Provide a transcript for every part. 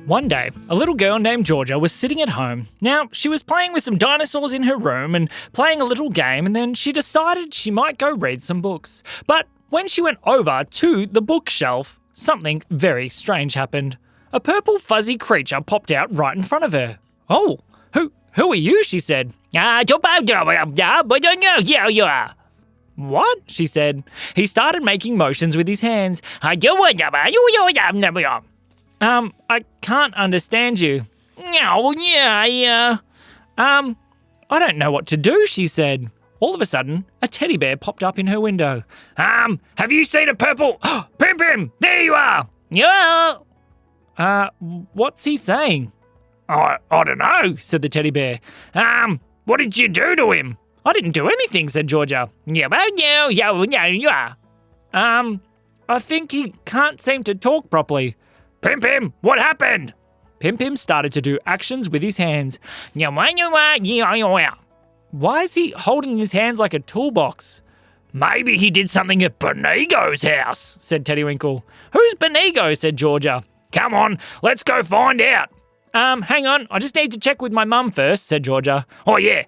One day, a little girl named Georgia was sitting at home. Now, she was playing with some dinosaurs in her room and playing a little game, and then she decided she might go read some books. But when she went over to the bookshelf, something very strange happened. A purple fuzzy creature popped out right in front of her. "Oh, who are you?" she said. "What?" she said. He started making motions with his hands. "I can't understand you." "I don't know what to do," she said. All of a sudden, a teddy bear popped up in her window. Have you seen a purple... Pim Pim, there you are!" "Yeah." What's he saying?" I don't know," said the teddy bear. What did you do to him?" "I didn't do anything," said Georgia. I think he can't seem to talk properly." "Pim Pim, what happened?" Pim Pim started to do actions with his hands. Why is he holding his hands like a toolbox? "Maybe he did something at Benigo's house," said Teddywinkle. "Who's Benigo?" said Georgia. "Come on, let's go find out." Hang on, I just need to check with my mum first," said Georgia. "Oh yeah,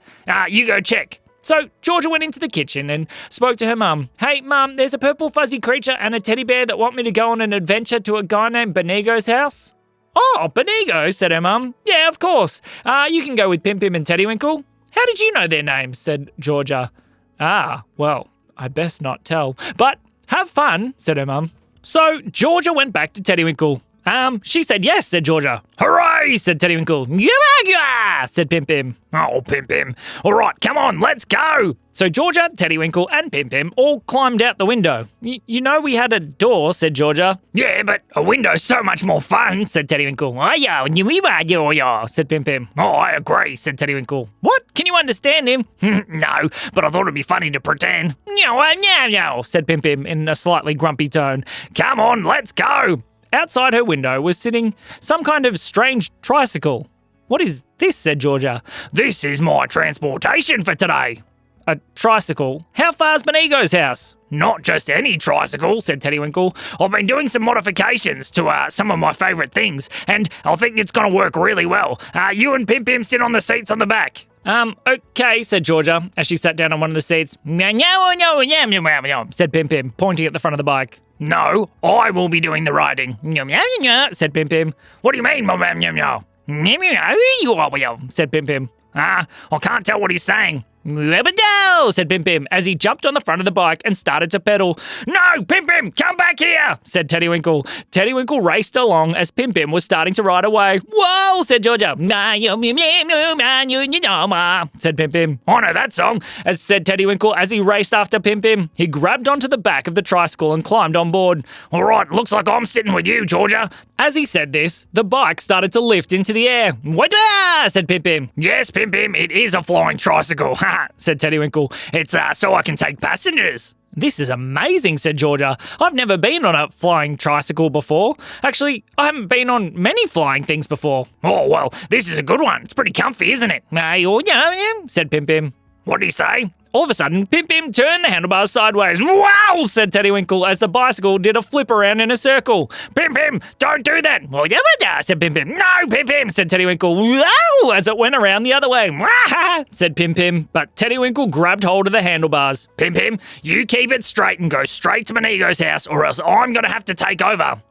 you go check." So Georgia went into the kitchen and spoke to her mum. "Hey mum, there's a purple fuzzy creature and a teddy bear that want me to go on an adventure to a guy named Benigo's house." "Oh, Benigo," said her mum. "Yeah, of course. You can go with Pim Pim and Teddywinkle." "How did you know their names?" said Georgia. Well, I best not tell. "But have fun," said her mum. So Georgia went back to Teddywinkle. She said yes," said Georgia. "Hooray," said Teddywinkle. "Yeah," said Pim Pim. "Oh, Pim Pim. All right, come on, let's go." So Georgia, Teddywinkle and Pim Pim all climbed out the window. You know we had a door," said Georgia. "Yeah, but a window's so much more fun," said Teddywinkle. Said Pim Pim. "Oh, I agree," said Teddywinkle. "What? Can you understand him?" "No, but I thought it'd be funny to pretend." Said Pim Pim in a slightly grumpy tone. "Come on, let's go." Outside her window was sitting some kind of strange tricycle. "What is this?" said Georgia. "This is my transportation for today." "A tricycle? How far's Benigo's house?" "Not just any tricycle," said Teddywinkle. "I've been doing some modifications to some of my favourite things, and I think it's going to work really well. You and Pim Pim sit on the seats on the back." Okay," said Georgia, as she sat down on one of the seats. Said Pim Pim, pointing at the front of the bike. "No, I will be doing the riding," said Pim Pim. "What do you mean, said Pim Pim. I can't tell what he's saying." said Pim Pim, as he jumped on the front of the bike and started to pedal. "No, Pim Pim, come back here," said Teddywinkle. Teddywinkle raced along as Pim Pim was starting to ride away. "Whoa," said Georgia. Said Pim Pim. "I know that song," said Teddywinkle as he raced after Pim Pim. He grabbed onto the back of the tricycle and climbed on board. "All right, looks like I'm sitting with you, Georgia." As he said this, the bike started to lift into the air. Said Pim Pim. "Yes, Pim Pim, it is a flying tricycle," said Teddywinkle. "It's so I can take passengers." "This is amazing," said Georgia. "I've never been on a flying tricycle before. Actually, I haven't been on many flying things before." "Oh, well, this is a good one. It's pretty comfy, isn't it?" said Pim Pim. "What did he say?" All of a sudden, Pim Pim turned the handlebars sideways. "Wow!" said Teddywinkle as the bicycle did a flip around in a circle. "Pim Pim, don't do that!" said Pim Pim. "No, Pim Pim!" said Teddywinkle. "Wow!" as it went around the other way. said Pim Pim, but Teddywinkle grabbed hold of the handlebars. "Pim Pim, you keep it straight and go straight to Benigo's house, or else I'm going to have to take over."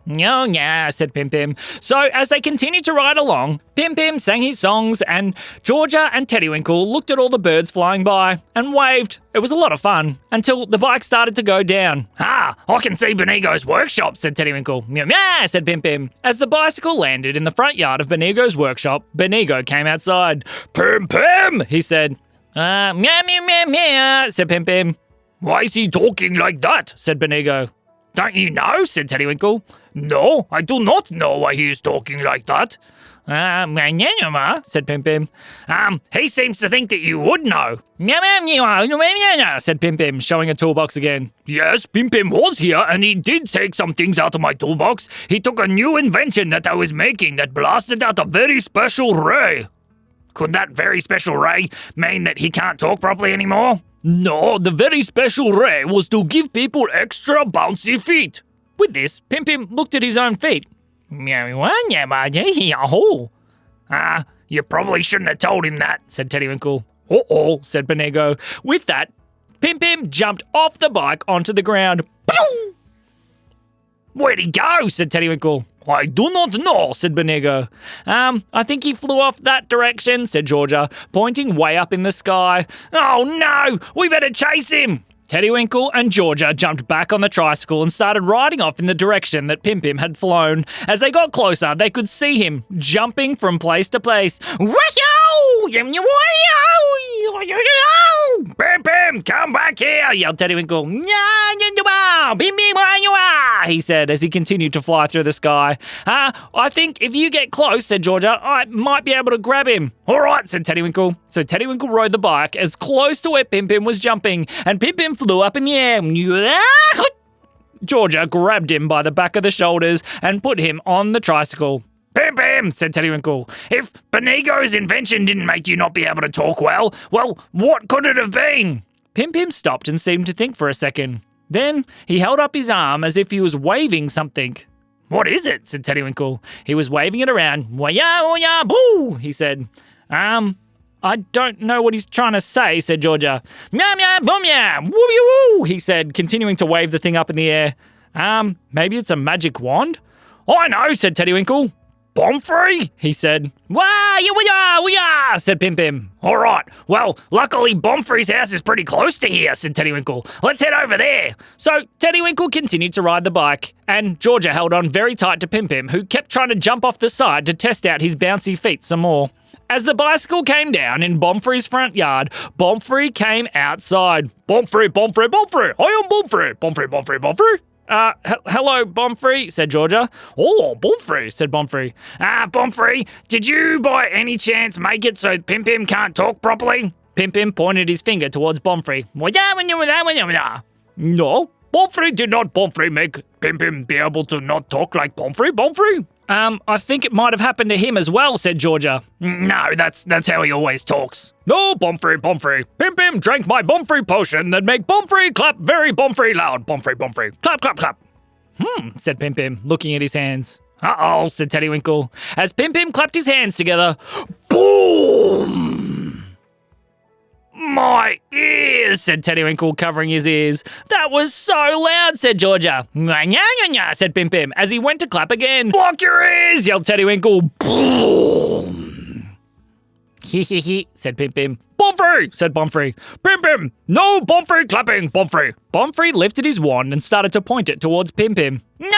Said Pim Pim. So as they continued to ride along, Pim Pim sang his songs, and Georgia and Teddywinkle looked at all the birds flying by and waved. It was a lot of fun, until the bike started to go down. "I can see Benigo's workshop," said Teddywinkle. Said Pim Pim. As the bicycle landed in the front yard of Benigo's workshop, Benigo came outside. "Pim Pim," he said. Said Pim Pim. "Why is he talking like that?" said Benigo. "Don't you know?" said Teddywinkle. "No, I do not know why he is talking like that." Said Pim Pim. He seems to think that you would know." Said Pim Pim, showing a toolbox again. "Yes, Pim Pim was here and he did take some things out of my toolbox. He took a new invention that I was making that blasted out a very special ray." "Could that very special ray mean that he can't talk properly anymore?" "No, the very special ray was to give people extra bouncy feet." With this, Pim Pim looked at his own feet. You probably shouldn't have told him that, said Teddywinkle. Uh-oh, said Benego. With that, Pim Pim jumped off the bike onto the ground. Boom! Where'd he go? Said Teddywinkle. I do not know, said Benego. I think he flew off that direction, said Georgia, pointing way up in the sky. Oh no, we better chase him. Teddywinkle and Georgia jumped back on the tricycle and started riding off in the direction that Pim Pim had flown. As they got closer, they could see him jumping from place to place. Pim Pim, come back here, yelled Teddywinkle. He said as he continued to fly through the sky. I think if you get close, said Georgia, I might be able to grab him. All right, said Teddywinkle. So Teddywinkle rode the bike as close to where Pim Pim was jumping, and Pim Pim flew up in the air. Georgia grabbed him by the back of the shoulders and put him on the tricycle. Pim Pim, said Teddywinkle, if Benego's invention didn't make you not be able to talk well, what could it have been? Pim Pim stopped and seemed to think for a second. Then he held up his arm as if he was waving something. What is it? Said Teddywinkle. He was waving it around. Wah-ya, boo, he said. I don't know what he's trying to say, said Georgia. Meow, boom, yeah, woo, he said, continuing to wave the thing up in the air. Maybe it's a magic wand? I know, said Teddywinkle. Bomfrey, he said. Wah-ya, said Pim Pim. All right, well, luckily Bomfrey's house is pretty close to here, said Teddywinkle. Let's head over there. So Teddywinkle continued to ride the bike, and Georgia held on very tight to Pim Pim, who kept trying to jump off the side to test out his bouncy feet some more. As the bicycle came down in Bomfrey's front yard, Bomfrey came outside. Bomfrey, I am Bomfrey, Bomfrey. Hello, Bomfrey, said Georgia. Oh, Bomfrey, said Bomfrey. Bomfrey, did you by any chance make it so Pim Pim can't talk properly? Pim Pim pointed his finger towards Bomfrey. No, Bomfrey did not make Pim Pim be able to not talk like Bomfrey. I think it might have happened to him as well, said Georgia. No, that's how he always talks. No, Bomfrey. Pim Pim drank my Bomfrey potion that make Bomfrey clap very Bomfrey loud. Bomfrey. Clap. Said Pim Pim, looking at his hands. Uh-oh, said Teddywinkle. As Pim Pim clapped his hands together, boom! My ears, said Teddywinkle, covering his ears. That was so loud, said Georgia. Said Pim Pim, as he went to clap again. Block your ears, yelled Teddywinkle. Boom! Said Pim Pim. Bomfrey, said Bomfrey. Pim Pim, no Bomfrey clapping, Bomfrey. Bomfrey lifted his wand and started to point it towards Pim Pim. No,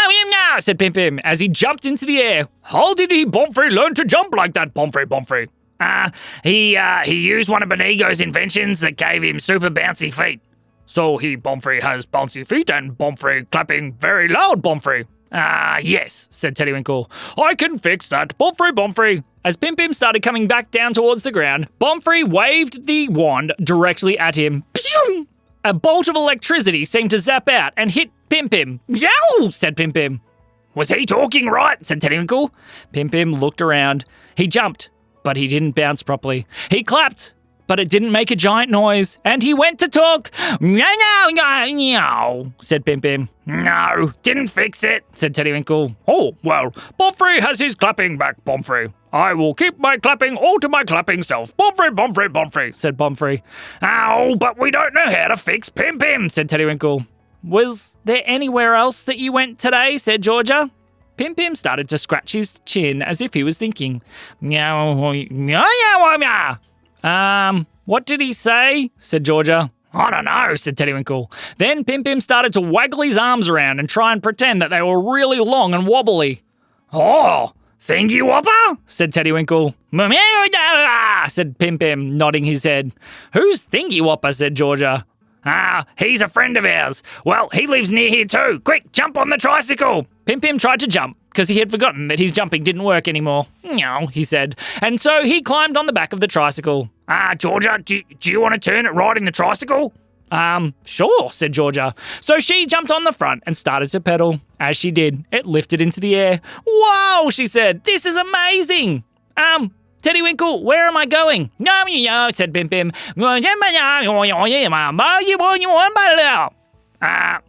said Pim Pim, as he jumped into the air. How did he, Bomfrey, learn to jump like that, Bomfrey? He used one of Benego's inventions that gave him super bouncy feet. So Bomfrey has bouncy feet and Bomfrey clapping very loud, Bomfrey. Yes, said Teddywinkle. I can fix that, Bomfrey. As Pim Pim started coming back down towards the ground, Bomfrey waved the wand directly at him. A bolt of electricity seemed to zap out and hit Pim Pim. Yow, said Pim Pim. Was he talking right, said Teddywinkle. Pim Pim looked around. He jumped, but he didn't bounce properly. He clapped, but it didn't make a giant noise. And he went to talk. Meow, said Pim Pim. No, didn't fix it, said Teddywinkle. Oh, well, Bomfrey has his clapping back, Bomfrey. I will keep my clapping all to my clapping self. Bomfrey, said Bomfrey. Oh, but we don't know how to fix Pim Pim, said Teddywinkle. Was there anywhere else that you went today, said Georgia. Pim Pim started to scratch his chin as if he was thinking. Meow. What did he say? Said Georgia. I don't know, said Teddywinkle. Then Pim Pim started to waggle his arms around and try and pretend that they were really long and wobbly. Oh, Thingy Whopper? Said Teddywinkle. Said Pim Pim, nodding his head. Who's Thingy Whopper? Said Georgia. He's a friend of ours. Well, he lives near here too. Quick, jump on the tricycle. Pim Pim tried to jump because he had forgotten that his jumping didn't work anymore. No, he said. And so he climbed on the back of the tricycle. Georgia, do you want to turn it riding the tricycle? Sure, said Georgia. So she jumped on the front and started to pedal. As she did, it lifted into the air. Whoa, she said, this is amazing. Teddywinkle, where am I going? No, said Pim Pim.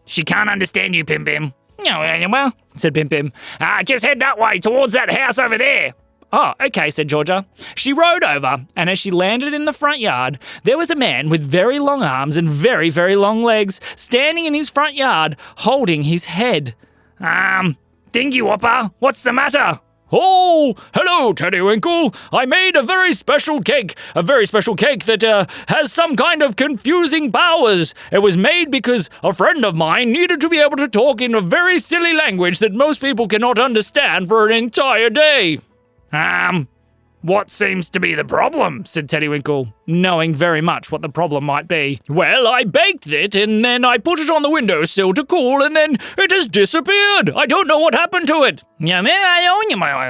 She can't understand you, Pim Pim. Well, said Pim Pim. Just head that way, towards that house over there. Oh, okay, said Georgia. She rode over, and as she landed in the front yard, there was a man with very long arms and very, very long legs standing in his front yard, holding his head. Dingy Whopper, what's the matter? Oh, hello, Teddywinkle. I made a very special cake that has some kind of confusing powers. It was made because a friend of mine needed to be able to talk in a very silly language that most people cannot understand for an entire day. What seems to be the problem? Said Teddywinkle, knowing very much what the problem might be. Well, I baked it, and then I put it on the windowsill to cool, and then it has disappeared. I don't know what happened to it.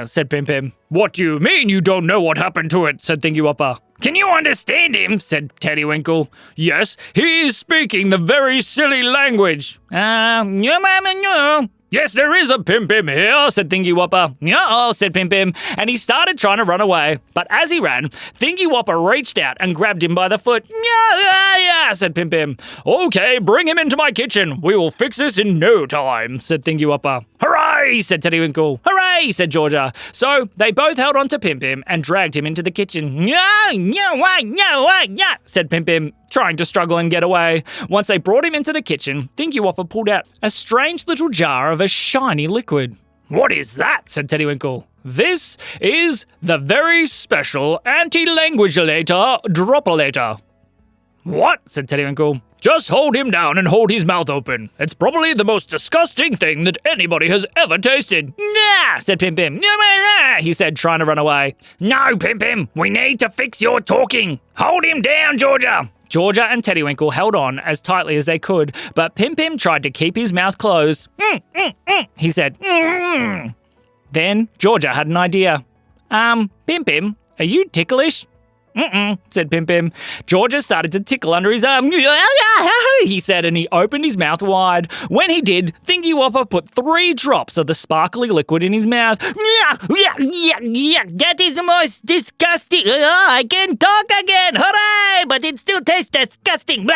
Said Pim Pim. What do you mean you don't know what happened to it? Said Thingy Whopper. Can you understand him? Said Teddywinkle. Yes, he is speaking the very silly language. Yes, there is a Pim Pim here, said Thingy Whopper. No, said Pim Pim, and he started trying to run away. But as he ran, Thingy Whopper reached out and grabbed him by the foot. Yeah, said Pim Pim. Okay, bring him into my kitchen. We will fix this in no time, said Thingy Whopper. Hooray, said Teddywinkle. Hooray, said Georgia. So they both held on to Pim Pim and dragged him into the kitchen. Said Pim Pim, trying to struggle and get away. Once they brought him into the kitchen, Thingy Whopper pulled out a strange little jar of a shiny liquid. What is that? Said Teddywinkle. This is the very special anti-languagulator dropolator. What? Said Teddywinkle. Just hold him down and hold his mouth open. It's probably the most disgusting thing that anybody has ever tasted. Nah, said Pim Pim. He said, trying to run away. No, Pim Pim, we need to fix your talking. Hold him down, Georgia. Georgia and Teddywinkle held on as tightly as they could, but Pim Pim tried to keep his mouth closed. He said, Then Georgia had an idea. Pim Pim, are you ticklish? Said Pim Pim. Georgia started to tickle under his arm. He said, and he opened his mouth wide. When he did, Thingy Whopper put 3 drops of the sparkly liquid in his mouth. That is the most disgusting. I can talk again. Hooray! But it still tastes disgusting.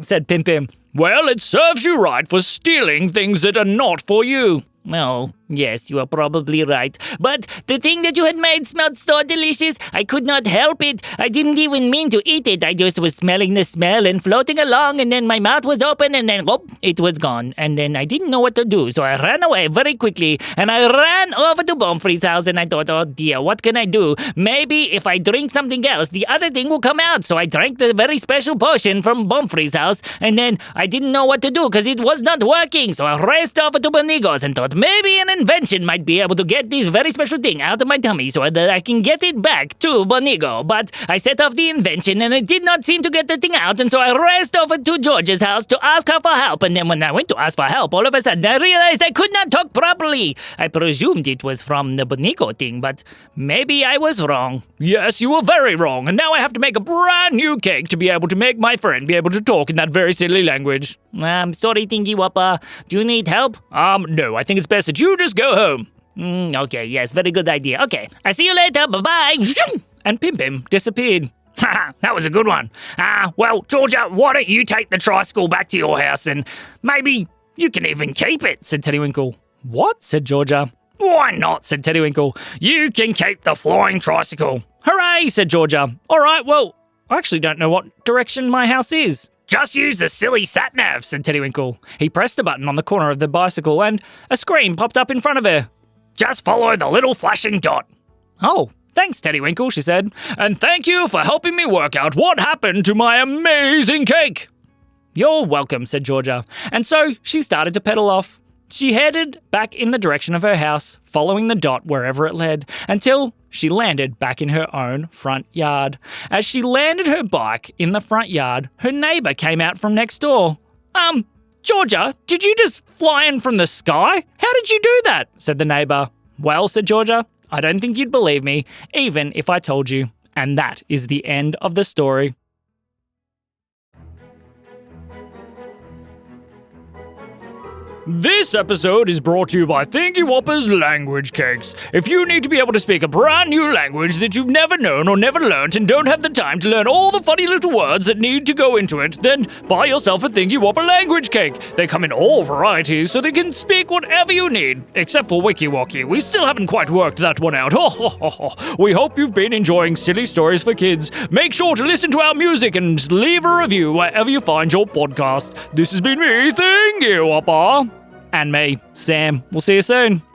Said Pim Pim. Well, it serves you right for stealing things that are not for you. Well, yes, you are probably right. But the thing that you had made smelled so delicious, I could not help it. I didn't even mean to eat it. I just was smelling the smell and floating along, and then my mouth was open, and then, it was gone. And then I didn't know what to do, so I ran away very quickly, and I ran over to Bomfrey's house, and I thought, oh dear, what can I do? Maybe if I drink something else, the other thing will come out. So I drank the very special potion from Bomfrey's house, and then I didn't know what to do because it was not working. So I raced over to Bonigo's and thought, maybe an invention might be able to get this very special thing out of my tummy so that I can get it back to Bonigo. But I set off the invention and it did not seem to get the thing out, and so I raced over to George's house to ask her for help. And then when I went to ask for help, all of a sudden I realized I could not talk properly. I presumed it was from the Bonigo thing, but maybe I was wrong. Yes, you were very wrong, and now I have to make a brand new cake to be able to make my friend be able to talk in that very silly language. I'm sorry, Thingy Whopper. Do you need help? No, I think it's best that you just go home. Okay, yes, very good idea. Okay, I see you later, bye-bye. And Pim Pim disappeared. That was a good one. Well, Georgia, why don't you take the tricycle back to your house and maybe you can even keep it, said Teddywinkle. What? Said Georgia. Why not, said Teddywinkle. You can keep the flying tricycle. Hooray, said Georgia. All right, well, I actually don't know what direction my house is. Just use the silly sat-nav, said Teddywinkle. He pressed a button on the corner of the bicycle and a screen popped up in front of her. Just follow the little flashing dot. Oh, thanks, Teddywinkle, she said. And thank you for helping me work out what happened to my amazing cake. You're welcome, said Georgia. And so she started to pedal off. She headed back in the direction of her house, following the dot wherever it led, until she landed back in her own front yard. As she landed her bike in the front yard, her neighbour came out from next door. Georgia, did you just fly in from the sky? How did you do that? Said the neighbour. Well, said Georgia, I don't think you'd believe me, even if I told you. And that is the end of the story. This episode is brought to you by Thingy Whopper's Language Cakes. If you need to be able to speak a brand new language that you've never known or never learnt and don't have the time to learn all the funny little words that need to go into it, then buy yourself a Thingy Whopper language cake. They come in all varieties so they can speak whatever you need, except for Wiki Wocky. We still haven't quite worked that one out. We hope you've been enjoying Silly Stories for Kids. Make sure to listen to our music and leave a review wherever you find your podcast. This has been me, Thingy Whopper. And me, Sam. We'll see you soon.